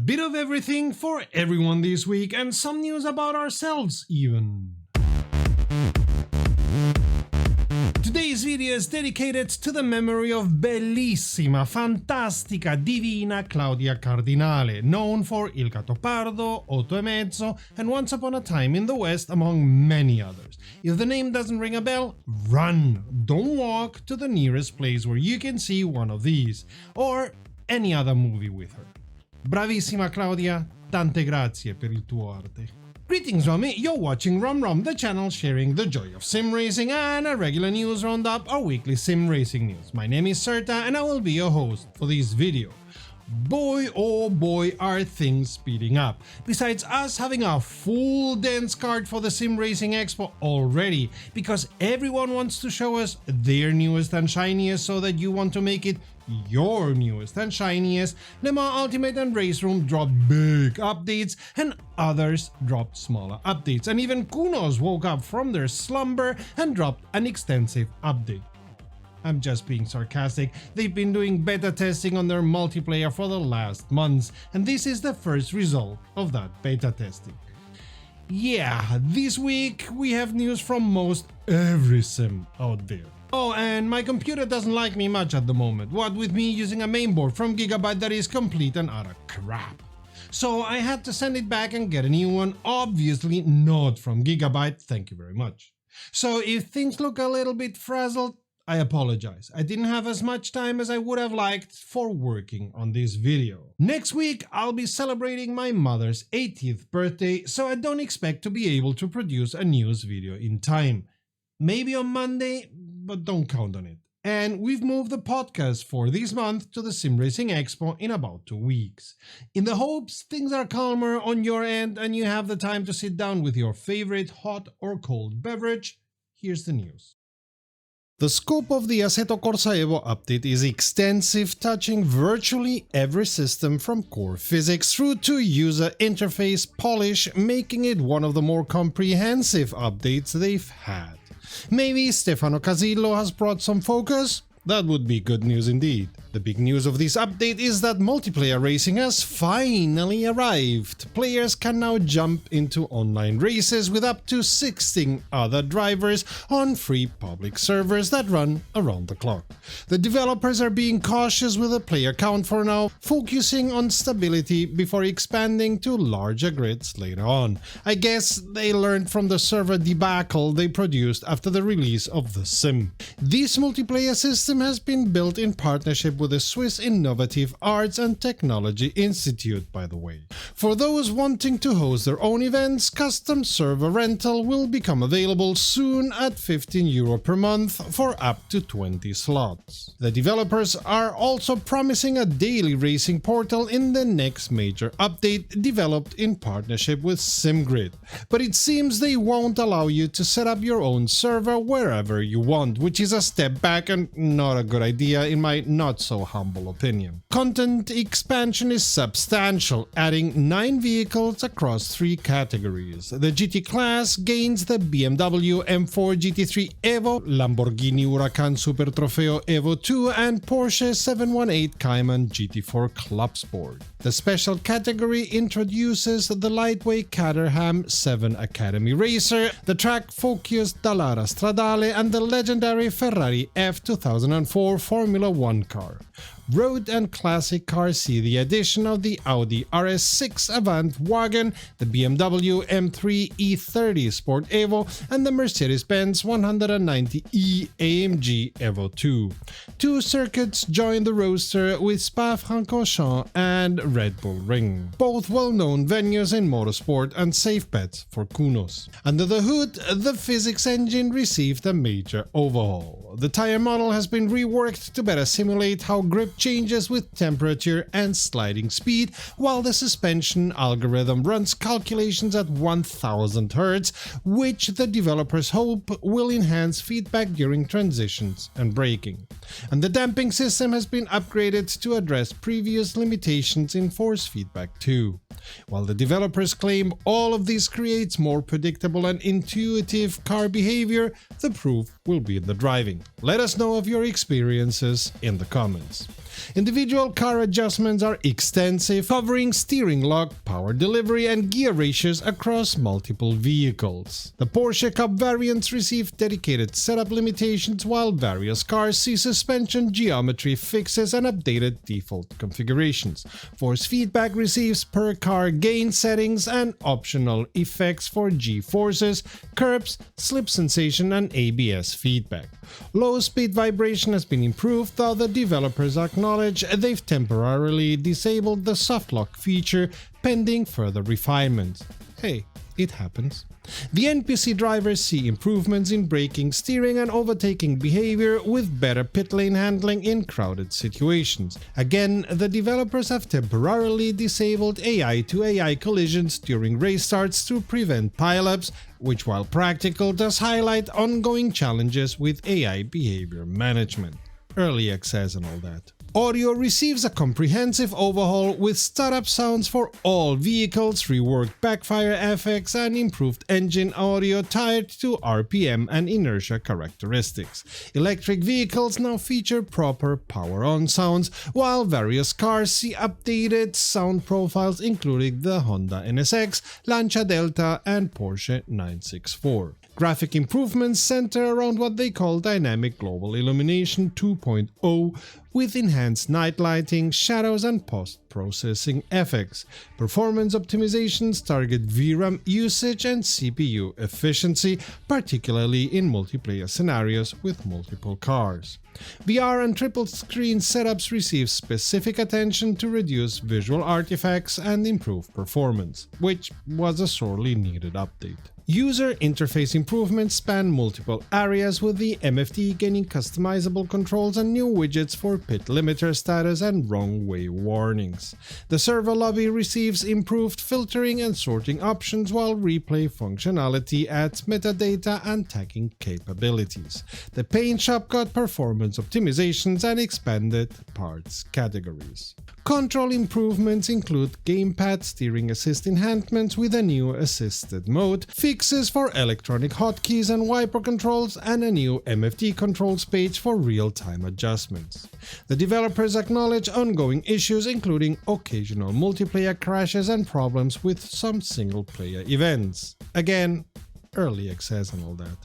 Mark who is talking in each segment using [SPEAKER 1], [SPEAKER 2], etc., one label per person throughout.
[SPEAKER 1] bit of everything for everyone this week and some news about ourselves even. Today's video is dedicated to the memory of bellissima, fantastica, divina Claudia Cardinale, known for Il Gattopardo, Otto e Mezzo, and Once Upon a Time in the West, among many others. If the name doesn't ring a bell, run! Don't walk to the nearest place where you can see one of these, or any other movie with her. Bravissima Claudia, tante grazie per il tuo arte. Greetings Romy, you're watching WromWrom, the channel sharing the joy of sim racing and a regular news roundup, our weekly sim racing news. My name is Serta and I will be your host for this video. Boy oh boy are things speeding up. Besides us having a full dance card for the Sim Racing Expo already, because everyone wants to show us their newest and shiniest so that you want to make it your newest and shiniest, Le Mans Ultimate and RaceRoom dropped big updates and others dropped smaller updates, and even Kunos woke up from their slumber and dropped an extensive update. I'm just being sarcastic, they've been doing beta testing on their multiplayer for the last months, and this is the first result of that beta testing. Yeah, this week we have news from most every sim out there. Oh, and my computer doesn't like me much at the moment, what with me using a mainboard from Gigabyte that is complete and utter crap. So I had to send it back and get a new one, obviously not from Gigabyte, thank you very much. So if things look a little bit frazzled, I apologize. I didn't have as much time as I would have liked for working on this video. Next week I'll be celebrating my mother's 80th birthday, so I don't expect to be able to produce a news video in time. Maybe on Monday, but don't count on it. And we've moved the podcast for this month to the Sim Racing Expo in about 2 weeks. In the hopes things are calmer on your end and you have the time to sit down with your favorite hot or cold beverage, here's the news. The scope of the Assetto Corsa Evo update is extensive, touching virtually every system from core physics through to user interface polish, making it one of the more comprehensive updates they've had. Maybe Stefano Casillo has brought some focus? That would be good news indeed. The big news of this update is that multiplayer racing has finally arrived. Players can now jump into online races with up to 16 other drivers on free public servers that run around the clock. The developers are being cautious with the player count for now, focusing on stability before expanding to larger grids later on. I guess they learned from the server debacle they produced after the release of the sim. This multiplayer system has been built in partnership with the Swiss Innovative Arts and Technology Institute, by the way. For those wanting to host their own events, custom server rental will become available soon at €15 per month for up to 20 slots. The developers are also promising a daily racing portal in the next major update developed in partnership with SimGrid, but it seems they won't allow you to set up your own server wherever you want, which is a step back and not a good idea in my not-so-humble opinion. Content expansion is substantial, adding 9 vehicles across 3 categories. The GT class gains the BMW M4 GT3 Evo, Lamborghini Huracan Super Trofeo Evo 2 and Porsche 718 Cayman GT4 Club Sport. The special category introduces the lightweight Caterham 7 Academy Racer, the track-focused Dallara Stradale and the legendary Ferrari F 2004 Formula 1 car. Road and classic cars see the addition of the Audi RS6 Avant wagon, the BMW M3 E30 Sport Evo, and the Mercedes-Benz 190e AMG Evo 2. 2 circuits join the roster with Spa-Francorchamps and Red Bull Ring, both well-known venues in motorsport and safe bets for Kunos. Under the hood, the physics engine received a major overhaul. The tire model has been reworked to better simulate how grip changes with temperature and sliding speed, while the suspension algorithm runs calculations at 1000 Hz, which the developers hope will enhance feedback during transitions and braking. And the damping system has been upgraded to address previous limitations in force feedback too. While the developers claim all of this creates more predictable and intuitive car behavior, the proof will be in the driving. Let us know of your experiences in the comments. Individual car adjustments are extensive, covering steering lock, power delivery and gear ratios across multiple vehicles. The Porsche Cup variants receive dedicated setup limitations, while various cars see suspension geometry fixes and updated default configurations. Force feedback receives per car gain settings and optional effects for G-forces, curbs, slip sensation and ABS feedback. Low speed vibration has been improved, though the developers acknowledge they've temporarily disabled the soft lock feature pending further refinements. Hey, it happens. The NPC drivers see improvements in braking, steering and overtaking behavior, with better pit lane handling in crowded situations. Again, the developers have temporarily disabled AI-to-AI collisions during race starts to prevent pileups, which, while practical, does highlight ongoing challenges with AI behavior management. Early access and all that. Audio receives a comprehensive overhaul with startup sounds for all vehicles, reworked backfire effects and improved engine audio tied to RPM and inertia characteristics. Electric vehicles now feature proper power-on sounds, while various cars see updated sound profiles including the Honda NSX, Lancia Delta and Porsche 964. Graphic improvements center around what they call Dynamic Global Illumination 2.0, with enhanced night lighting, shadows and post-processing effects. Performance optimizations target VRAM usage and CPU efficiency, particularly in multiplayer scenarios with multiple cars. VR and triple screen setups receive specific attention to reduce visual artifacts and improve performance, which was a sorely needed update. User interface improvements span multiple areas, with the MFD gaining customizable controls and new widgets for pit limiter status and wrong way warnings. The server lobby receives improved filtering and sorting options, while replay functionality adds metadata and tagging capabilities. The paint shop got performance optimizations and expanded parts categories. Control improvements include gamepad steering assist enhancements with a new assisted mode, fixes for electronic hotkeys and wiper controls, and a new MFD controls page for real-time adjustments. The developers acknowledge ongoing issues, including occasional multiplayer crashes and problems with some single-player events. Again, early access and all that.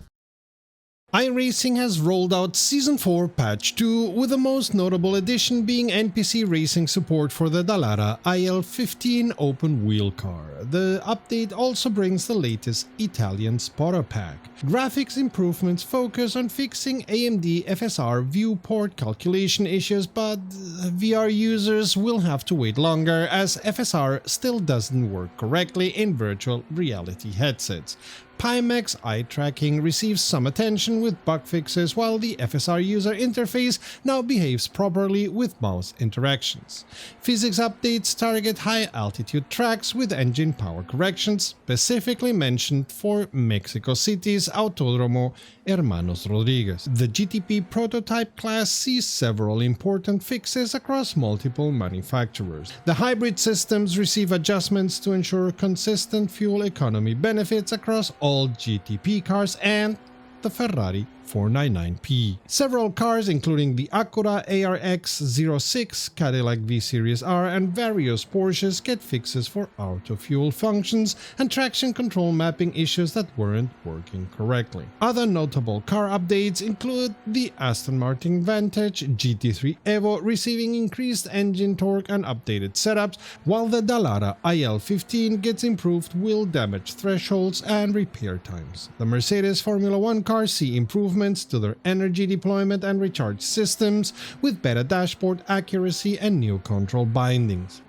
[SPEAKER 1] iRacing has rolled out Season 4 Patch 2, with the most notable addition being NPC racing support for the Dallara IL-15 open-wheel car. The update also brings the latest Italian spotter pack. Graphics improvements focus on fixing AMD FSR viewport calculation issues, but VR users will have to wait longer, as FSR still doesn't work correctly in virtual reality headsets. Pimax eye tracking receives some attention with bug fixes, while the FSR user interface now behaves properly with mouse interactions. Physics updates target high-altitude tracks with engine power corrections, specifically mentioned for Mexico City's Autódromo Hermanos Rodriguez. The GTP prototype class sees several important fixes across multiple manufacturers. The hybrid systems receive adjustments to ensure consistent fuel economy benefits across all GTP cars and the Ferrari 499P. Several cars, including the Acura ARX-06, Cadillac V-Series R and various Porsches, get fixes for auto-fuel functions and traction control mapping issues that weren't working correctly. Other notable car updates include the Aston Martin Vantage GT3 Evo receiving increased engine torque and updated setups, while the Dallara IL-15 gets improved wheel damage thresholds and repair times. The Mercedes Formula 1 cars see improvements to their energy deployment and recharge systems, with better dashboard accuracy and new control bindings.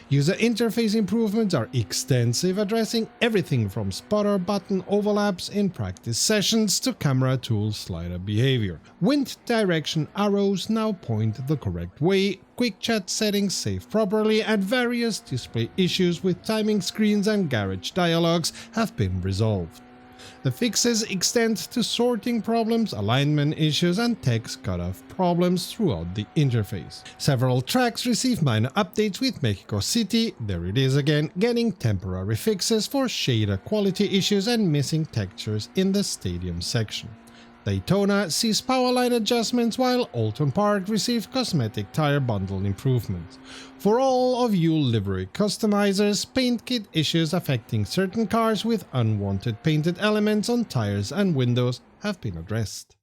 [SPEAKER 1] User interface improvements are extensive, addressing everything from spotter button overlaps in practice sessions to camera tool slider behavior. Wind direction arrows now point the correct way, quick chat settings save properly, and various display issues with timing screens and garage dialogues have been resolved. The fixes extend to sorting problems, alignment issues, and text cutoff problems throughout the interface. Several tracks receive minor updates, with Mexico City, there it is again, getting temporary fixes for shader quality issues and missing textures in the stadium section. Daytona sees powerline adjustments while Alton Park received cosmetic tire bundle improvements. For all of you livery customizers, paint kit issues affecting certain cars with unwanted painted elements on tires and windows have been addressed.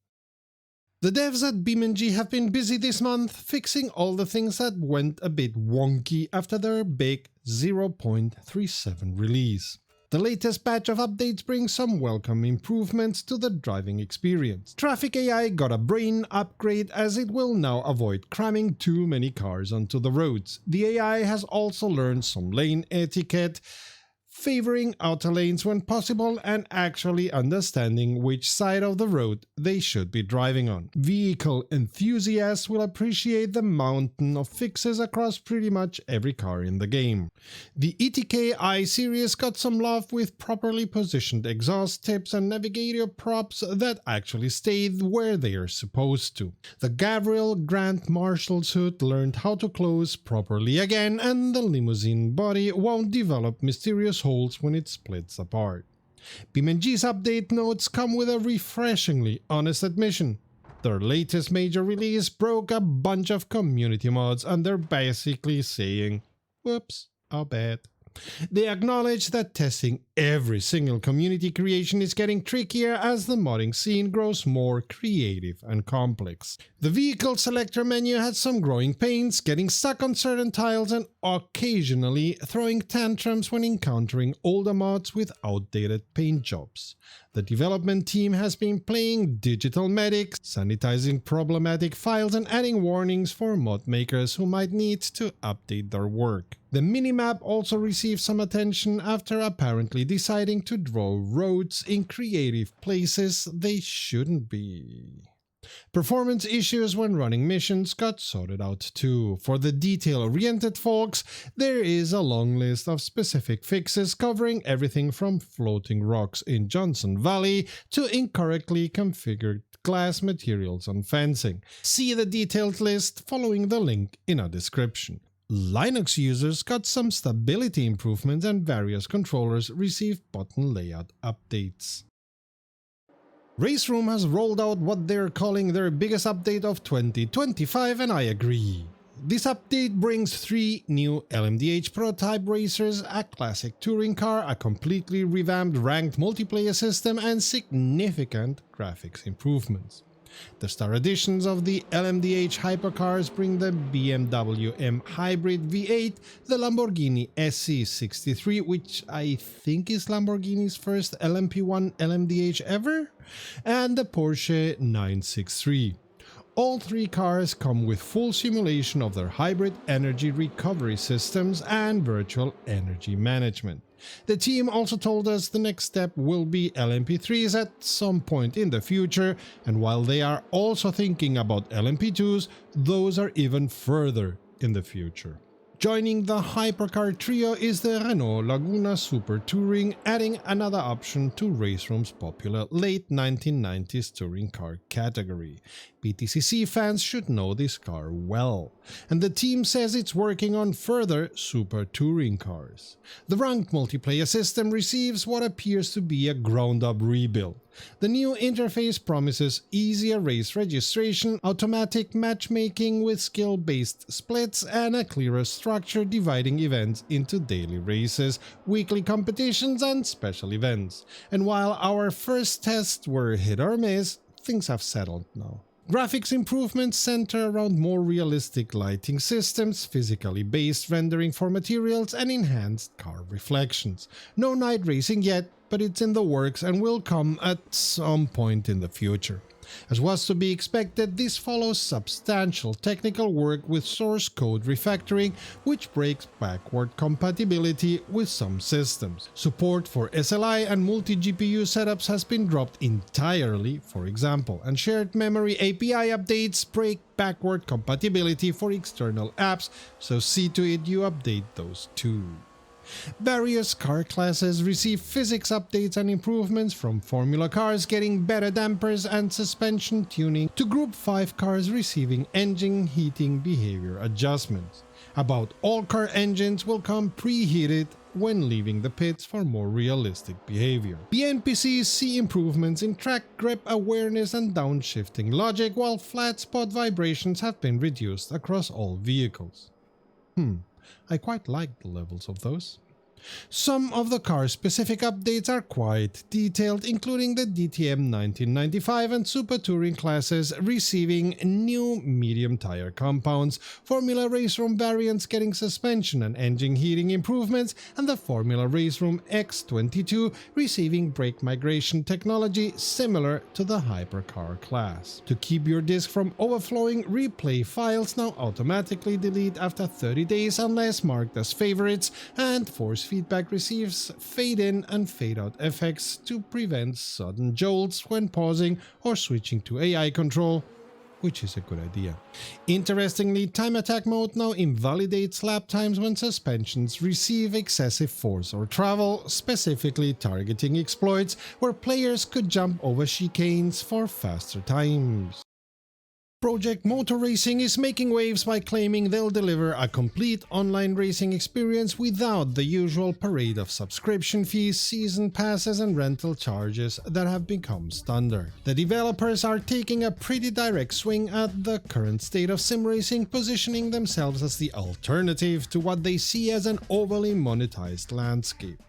[SPEAKER 1] The devs at BeamNG have been busy this month fixing all the things that went a bit wonky after their big 0.37 release. The latest batch of updates brings some welcome improvements to the driving experience. Traffic AI got a brain upgrade as it will now avoid cramming too many cars onto the roads. The AI has also learned some lane etiquette, favoring outer lanes when possible and actually understanding which side of the road they should be driving on. Vehicle enthusiasts will appreciate the mountain of fixes across pretty much every car in the game. The Etiquette I series got some love with properly positioned exhaust tips and navigator props that actually stayed where they are supposed to. The Gabriel Grant Marshall's hood learned how to close properly again, and the limousine body won't develop mysterious holes when it splits apart. BeamNG's update notes come with a refreshingly honest admission. Their latest major release broke a bunch of community mods and they're basically saying, whoops, our bad. They acknowledge that testing every single community creation is getting trickier as the modding scene grows more creative and complex. The vehicle selector menu had some growing pains, getting stuck on certain tiles and occasionally throwing tantrums when encountering older mods with outdated paint jobs. The development team has been playing digital medics, sanitizing problematic files and adding warnings for mod makers who might need to update their work. The minimap also received some attention after apparently deciding to draw roads in creative places they shouldn't be. Performance issues when running missions got sorted out too. For the detail-oriented folks, there is a long list of specific fixes covering everything from floating rocks in Johnson Valley to incorrectly configured glass materials on fencing. See the detailed list following the link in our description. Linux users got some stability improvements and various controllers received button layout updates. RaceRoom has rolled out what they're calling their biggest update of 2025, and I agree. This update brings 3 new LMDh prototype racers, a classic touring car, a completely revamped ranked multiplayer system, and significant graphics improvements. The star editions of the LMDh hypercars bring the BMW M Hybrid V8, the Lamborghini SC63, which I think is Lamborghini's first LMP1 LMDh ever, and the Porsche 963. All 3 cars come with full simulation of their hybrid energy recovery systems and virtual energy management. The team also told us the next step will be LMP3s at some point in the future, and while they are also thinking about LMP2s, those are even further in the future. Joining the hypercar trio is the Renault Laguna Super Touring, adding another option to RaceRoom's popular late 1990s touring car category. BTCC fans should know this car well, and the team says it's working on further super touring cars. The ranked multiplayer system receives what appears to be a ground-up rebuild. The new interface promises easier race registration, automatic matchmaking with skill-based splits, and a clearer structure dividing events into daily races, weekly competitions, and special events. And while our first tests were hit or miss, things have settled now. Graphics improvements center around more realistic lighting systems, physically based rendering for materials, and enhanced car reflections. No night racing yet, but it's in the works and will come at some point in the future. As was to be expected, this follows substantial technical work with source code refactoring, which breaks backward compatibility with some systems. Support for SLI and multi-GPU setups has been dropped entirely, for example, and shared memory API updates break backward compatibility for external apps, so see to it you update those too. Various car classes receive physics updates and improvements, from Formula cars getting better dampers and suspension tuning to Group 5 cars receiving engine heating behavior adjustments. About all car engines will come preheated when leaving the pits for more realistic behavior. The NPCs see improvements in track grip awareness and downshifting logic, while flat spot vibrations have been reduced across all vehicles. I quite like the levels of those. Some of the car-specific updates are quite detailed, including the DTM 1995 and Super Touring classes receiving new medium tire compounds, Formula RaceRoom variants getting suspension and engine heating improvements, and the Formula RaceRoom X22 receiving brake migration technology similar to the hypercar class. To keep your disk from overflowing, replay files now automatically delete after 30 days unless marked as favorites, and force feedback receives fade-in and fade-out effects to prevent sudden jolts when pausing or switching to AI control, which is a good idea. Interestingly, time attack mode now invalidates lap times when suspensions receive excessive force or travel, specifically targeting exploits where players could jump over chicanes for faster times. Project Motor Racing is making waves by claiming they'll deliver a complete online racing experience without the usual parade of subscription fees, season passes and rental charges that have become standard. The developers are taking a pretty direct swing at the current state of sim racing, positioning themselves as the alternative to what they see as an overly monetized landscape.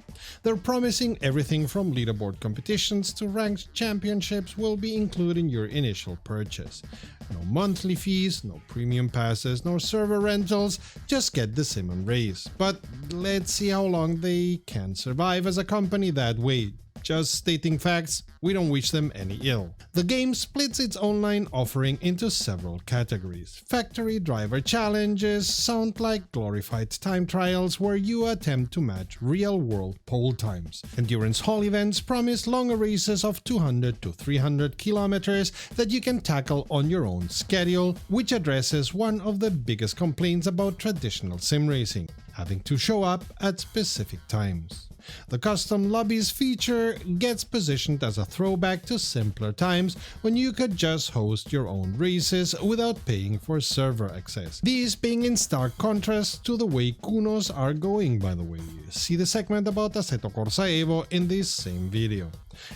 [SPEAKER 1] They're promising everything from leaderboard competitions to ranked championships will be included in your initial purchase. No monthly fees, no premium passes, no server rentals, just get the sim and race. But let's see how long they can survive as a company that way. Just stating facts, we don't wish them any ill. The game splits its online offering into several categories. Factory driver challenges sound like glorified time trials where you attempt to match real-world pole times. Endurance hall events promise longer races of 200 to 300 kilometers that you can tackle on your own schedule, which addresses one of the biggest complaints about traditional sim racing: having to show up at specific times. The custom lobbies feature gets positioned as a throwback to simpler times when you could just host your own races without paying for server access. These being in stark contrast to the way Kunos are going, by the way. See the segment about Assetto Corsa Evo in this same video.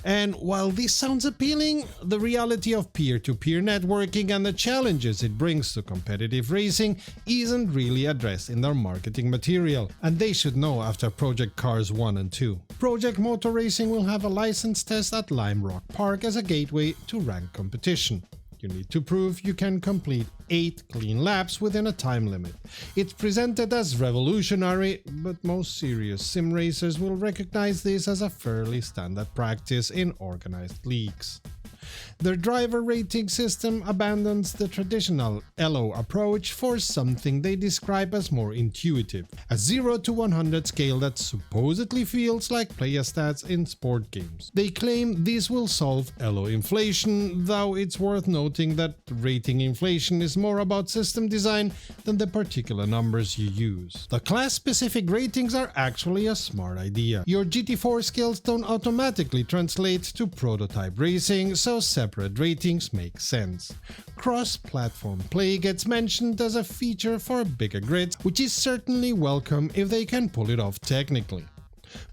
[SPEAKER 1] And while this sounds appealing, the reality of peer-to-peer networking and the challenges it brings to competitive racing isn't really addressed in their marketing material, and they should know after Project Cars 1 and 2. Project Motor Racing will have a license test at Lime Rock Park as a gateway to ranked competition. You need to prove you can complete 8 clean laps within a time limit. It's presented as revolutionary, but most serious sim racers will recognize this as a fairly standard practice in organized leagues. Their driver rating system abandons the traditional ELO approach for something they describe as more intuitive, a 0 to 100 scale that supposedly feels like player stats in sport games. They claim this will solve ELO inflation, though it's worth noting that rating inflation is more about system design than the particular numbers you use. The class-specific ratings are actually a smart idea. Your GT4 skills don't automatically translate to prototype racing, so separate ratings make sense. Cross-platform play gets mentioned as a feature for bigger grids, which is certainly welcome if they can pull it off technically.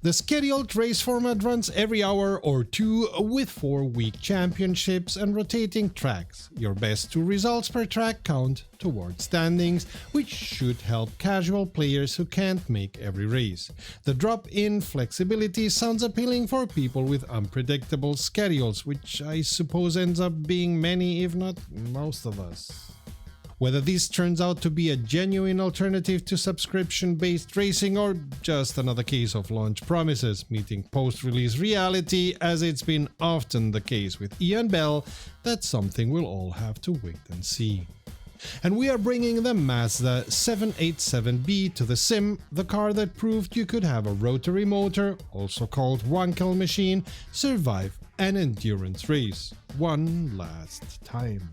[SPEAKER 1] The scheduled race format runs every hour or two with 4 week championships and rotating tracks. Your best 2 results per track count towards standings, which should help casual players who can't make every race. The drop-in flexibility sounds appealing for people with unpredictable schedules, which I suppose ends up being many, if not most of us. Whether this turns out to be a genuine alternative to subscription-based racing or just another case of launch promises meeting post-release reality, as it's been often the case with Ian Bell, that's something we'll all have to wait and see. And we are bringing the Mazda 787B to the sim, the car that proved you could have a rotary motor, also called Wankel machine, survive an endurance race one last time.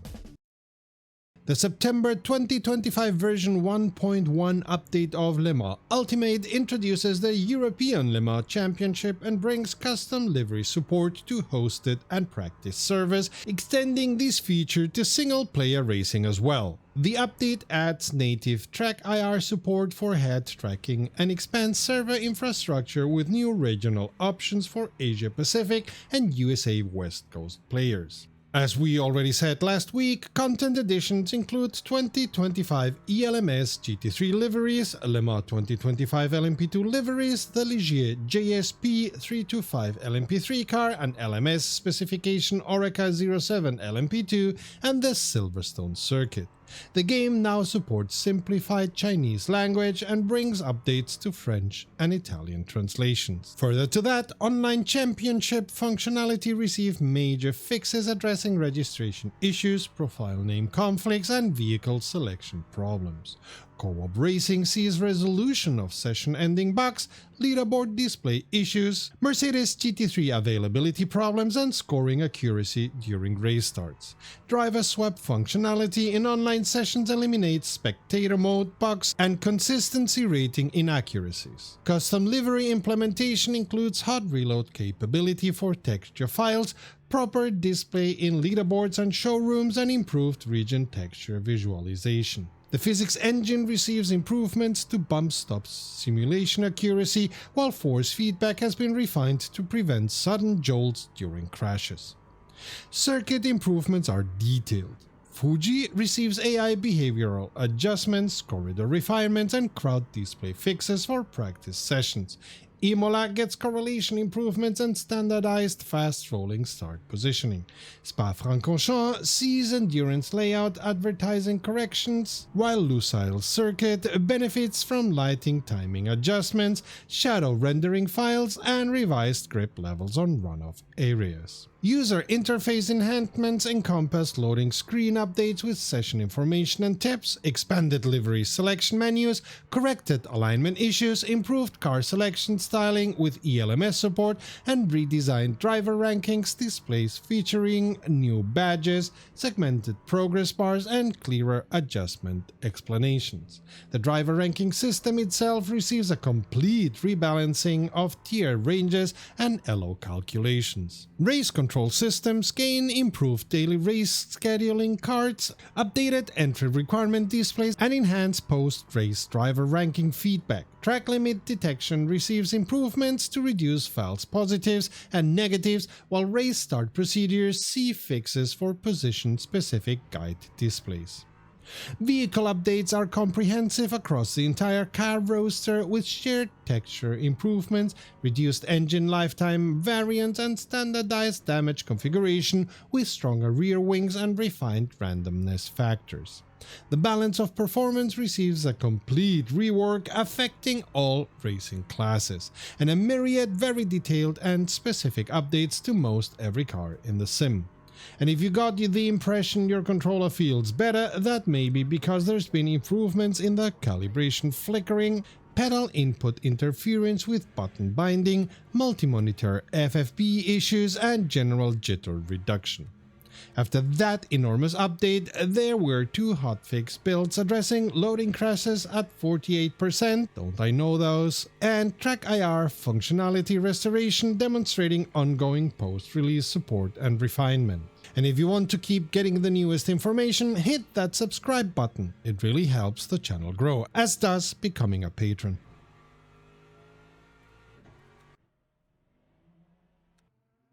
[SPEAKER 1] The September 2025 version 1.1 update of Le Mans Ultimate introduces the European Le Mans Championship and brings custom livery support to hosted and practice servers, extending this feature to single-player racing as well. The update adds native track IR support for head tracking and expands server infrastructure with new regional options for Asia Pacific and USA West Coast players. As we already said last week, content additions include 2025 ELMS GT3 liveries, Le Mans 2025 LMP2 liveries, the Ligier JSP 325 LMP3 car, an LMS specification Oreca 07 LMP2, and the Silverstone circuit. The game now supports simplified Chinese language and brings updates to French and Italian translations. Further to that, online championship functionality received major fixes addressing registration issues, profile name conflicts, and vehicle selection problems. Co-op racing sees resolution of session-ending bugs, leaderboard display issues, Mercedes GT3 availability problems, and scoring accuracy during race starts. Driver swap functionality in online sessions eliminates spectator mode bugs and consistency rating inaccuracies. Custom livery implementation includes hot reload capability for texture files, proper display in leaderboards and showrooms, and improved region texture visualization. The physics engine receives improvements to bump stops simulation accuracy, while force feedback has been refined to prevent sudden jolts during crashes. Circuit improvements are detailed. Fuji receives AI behavioral adjustments, corridor refinements, and crowd display fixes for practice sessions. Imola gets correlation improvements and standardized fast rolling start positioning. Spa-Francorchamps sees endurance layout advertising corrections, while Lusail Circuit benefits from lighting timing adjustments, shadow rendering files, and revised grip levels on runoff areas. User interface enhancements encompass loading screen updates with session information and tips, expanded livery selection menus, corrected alignment issues, improved car selection styling with ELMS support, and redesigned driver rankings displays featuring new badges, segmented progress bars, and clearer adjustment explanations. The driver ranking system itself receives a complete rebalancing of tier ranges and ELO calculations. Race control systems gain improved daily race scheduling cards, updated entry requirement displays, and enhanced post-race driver ranking feedback. Track limit detection receives improvements to reduce false positives and negatives, while race start procedures see fixes for position-specific guide displays. Vehicle updates are comprehensive across the entire car roster with shared texture improvements, reduced engine lifetime variance, and standardized damage configuration with stronger rear wings and refined randomness factors. The balance of performance receives a complete rework affecting all racing classes, and a myriad very detailed and specific updates to most every car in the sim. And if you got the impression your controller feels better, that may be because there's been improvements in the calibration flickering, pedal input interference with button binding, multi-monitor FFP issues, and general jitter reduction. After that enormous update, there were two hotfix builds addressing loading crashes at 48%, don't I know those, and track IR functionality restoration demonstrating ongoing post-release support and refinement. And if you want to keep getting the newest information, hit that subscribe button. It really helps the channel grow, as does becoming a patron.